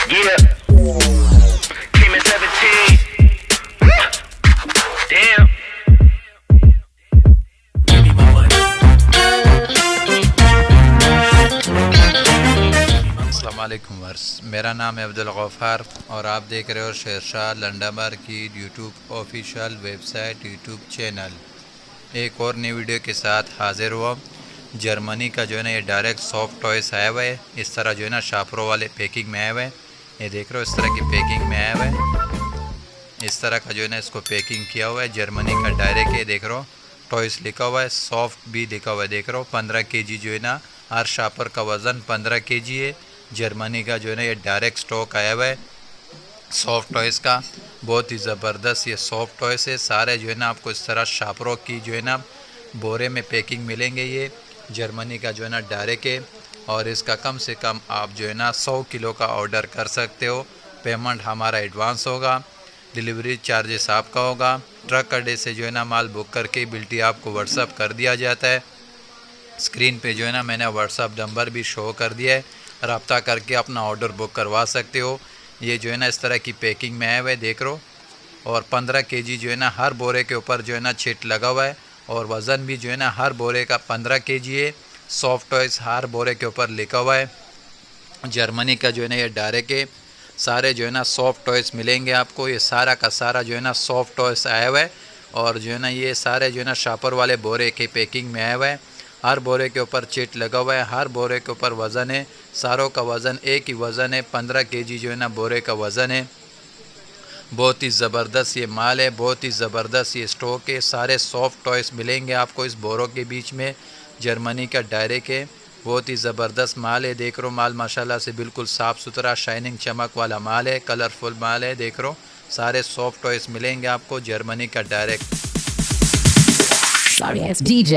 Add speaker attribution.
Speaker 1: Yeah. Came at 17. Damn.
Speaker 2: अस्सलाम वालेकुम verse, मेरा नाम है अब्दुल गफ़ार और आप देख रहे हो शेरशाह लंडाबार की YouTube official website YouTube channel. एक और नई वीडियो के साथ हाज़िर हुआ। जर्मनी का जो है ना ये डायरेक्ट सॉफ्ट टॉयस आया हुआ है, इस तरह जो है ना शापरों वाले पैकिंग में आया हुआ है। ये देख रहे हो इस तरह की पैकिंग में आया हुआ है, इस तरह का जो है ना इसको पैकिंग किया हुआ है। जर्मनी का डायरेक्ट है, देख रहे हो टॉयस लिखा हुआ है, सॉफ्ट भी लिखा हुआ है। देख रहे हो 15 kg जो है ना हर शापर का वज़न 15 kg है। जर्मनी का जो है ना ये डायरेक्ट स्टॉक आया हुआ है सॉफ्ट टॉयस का, बहुत ही ज़बरदस्त ये सॉफ्ट टॉयस है। सारे जो है ना आपको इस तरह शापरों की जो है ना बोरे में पैकिंग मिलेंगे। ये जर्मनी का जो है ना डायरेक्ट है और इसका कम से कम आप जो है ना 100 किलो का ऑर्डर कर सकते हो। पेमेंट हमारा एडवांस होगा, डिलीवरी चार्जेस आपका होगा। ट्रक अड्डे से जो है ना माल बुक करके बिल्टी आपको व्हाट्सअप कर दिया जाता है। स्क्रीन पे जो है ना मैंने व्हाट्सअप नंबर भी शो कर दिया है, रब्ता करके अपना ऑर्डर बुक करवा सकते हो। ये जो है ना इस तरह की पैकिंग में आया हुआ है, देख रो। और 15 kg जो है ना हर बोरे के ऊपर जो है ना छिट लगा हुआ है और वज़न भी जो है ना हर बोरे का 15 kg है। सॉफ्ट टॉयस हर बोरे के ऊपर लिखा हुआ है। जर्मनी का जो है ना ये डायरेक्ट है। सारे जो है ना सॉफ्ट टॉयस मिलेंगे आपको। ये सारा का सारा जो है ना सॉफ्ट टॉयस आया हुआ है और जो है ना ये सारे जो है ना शापर वाले बोरे के पैकिंग में आया हुआ है। हर बोरे के ऊपर चिट लगा हुआ है, हर बोरे के ऊपर वज़न है। सारों का वज़न एक ही वज़न है, 15 kg जो है ना बोरे का वज़न है। बहुत ही ज़बरदस्त ये माल है, बहुत ही ज़बरदस्त ये स्टॉक है। सारे सॉफ्ट टॉयस मिलेंगे आपको इस बोरों के बीच में। जर्मनी का डायरेक्ट है, बहुत ही ज़बरदस्त माल है। देख रो माल माशाल्लाह से बिल्कुल साफ़ सुथरा शाइनिंग चमक वाला माल है, कलरफुल माल है। देख रो सारे सॉफ्ट टॉयस मिलेंगे आपको जर्मनी का डायरेक्ट।
Speaker 3: Sorry, it's DJ.